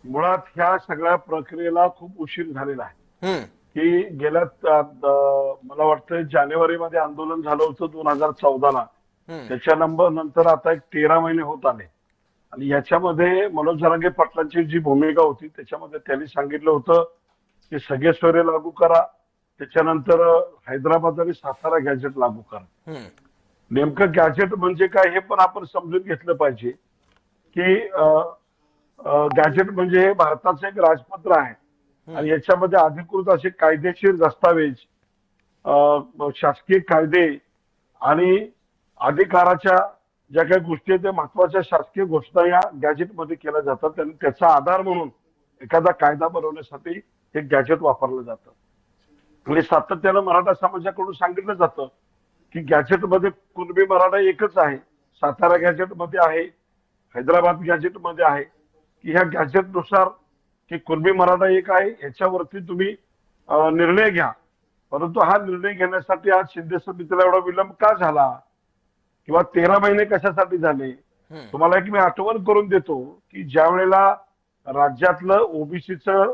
मुळात ह्या सगळ्या प्रक्रियेला खूप उशीर झालेला आहे. हम्म. की गेल्या मला वाटतं जानेवारीमध्ये आंदोलन झालं होतं 2014ला. हम्म. त्याच्या नंतर आता एक 13 महिने होत आले. आणि याच्यामध्ये मनोज जरांगे पाटलांची जी भूमिका होती त्याच्यामध्ये त्यांनी सांगितलं होतं की सगळे सोयरे लागू करा. त्याच्यानंतर हैदराबाद आणि सातारा गॅजेट लागू करा. हम्म. नेमकं गॅजेट म्हणजे काय हे पण आपण समजून घेतलं पाहिजे की गॅजेट म्हणजे हे भारताचं एक राजपत्र आहे. आणि हम्म. याच्यामध्ये अधिकृत असे कायदेशीर दस्तावेज, शासकीय कायदे आणि अधिकाराच्या ज्या काही गोष्टी आहेत त्या महत्वाच्या शासकीय घोषणा या गॅजेटमध्ये केल्या जातात आणि त्याचा आधार म्हणून एखादा कायदा बनवण्यासाठी हे गॅजेट वापरलं जातं. आणि सातत्यानं मराठा समाजाकडून सांगितलं जातं की गॅजेटमध्ये कुणबी मराठा एकच आहे. सातारा गॅजेटमध्ये आहे, हैदराबाद गॅजेटमध्ये आहे की ह्या गॅजेटनुसार की कुणबी मराठा एक आहे याच्यावरती तुम्ही निर्णय घ्या. परंतु हा निर्णय घेण्यासाठी आज शिंदे समितीला एवढा विलंब का झाला किंवा 13 महिने कशासाठी झाले? हम्म. तुम्हाला एक मी आठवण करून देतो की ज्या वेळेला राज्यातलं ओबीसीचं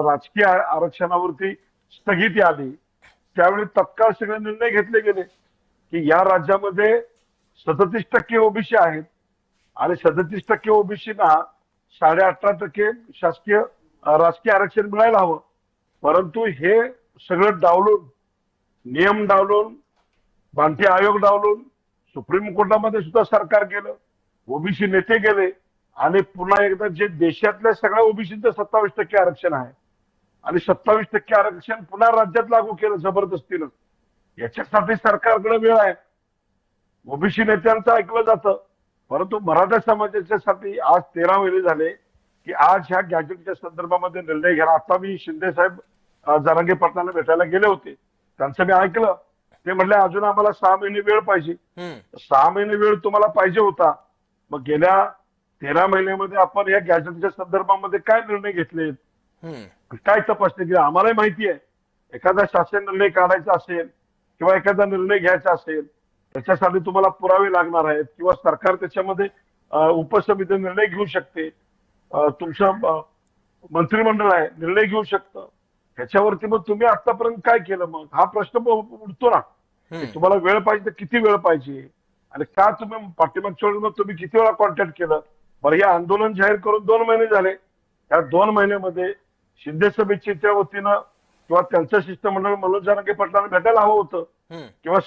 राजकीय आरक्षणावरती स्थगिती आली त्यावेळी तत्काळ सगळे निर्णय घेतले गेले की या राज्यामध्ये 37% ओबीसी आहेत आणि 37% ओबीसीना 18.5% शासकीय राजकीय आरक्षण मिळायला हवं. परंतु हे सगळं डावलून, नियम डावलून, बांटी आयोग डावलून सुप्रीम कोर्टामध्ये सुद्धा सरकार गेलं, ओबीसी नेते गेले आणि पुन्हा एकदा जे देशातल्या सगळ्या ओबीसीचं 27% आरक्षण आहे आणि 27% आरक्षण पुन्हा राज्यात लागू केलं जबरदस्तीनं. याच्यासाठी सरकारकडे वेळ आहे. ओबीसी नेत्यांचं ऐकलं जातं. परंतु मराठा समाजाच्यासाठी आज 13 महिने झाले की आज ह्या गॅजेटच्या संदर्भामध्ये निर्णय घ्यायला. आता मी शिंदे साहेब जरांगे पाटलांना भेटायला गेले होते. त्यांचं मी ऐकलं. ते म्हटले अजून आम्हाला 6 महिने वेळ पाहिजे. हम्म. 6 महिने वेळ तुम्हाला पाहिजे होता. मग गेल्या 13 महिन्यामध्ये आपण या गॅजेटच्या संदर्भामध्ये काय निर्णय घेतलेत, हम्म. काय तपासणी केली आम्हालाही माहिती आहे. एखादा शासन निर्णय काढायचा असेल किंवा एखादा निर्णय घ्यायचा असेल त्याच्यासाठी तुम्हाला पुरावे लागणार आहेत किंवा सरकार त्याच्यामध्ये उपसमिती निर्णय घेऊ शकते. तुमचं मंत्रिमंडळ आहे निर्णय घेऊ शकतं. ह्याच्यावरती मग तुम्ही आतापर्यंत काय केलं? मग हा प्रश्न उठतो ना की हम्म. तुम्हाला वेळ पाहिजे तर किती वेळ पाहिजे आणि का तुम्ही पाठीमागच्या वेळेस मग तुम्ही किती वेळा कॉन्टॅक्ट केलं? बरं हे आंदोलन जाहीर करून 2 महिने झाले. या 2 महिन्यामध्ये शिंदे समितीच्या वतीनं किंवा त्यांचं शिष्टमंडळ मनोज जरांगे पाटलांना भेटायला हवं होतं हम्म. किंवा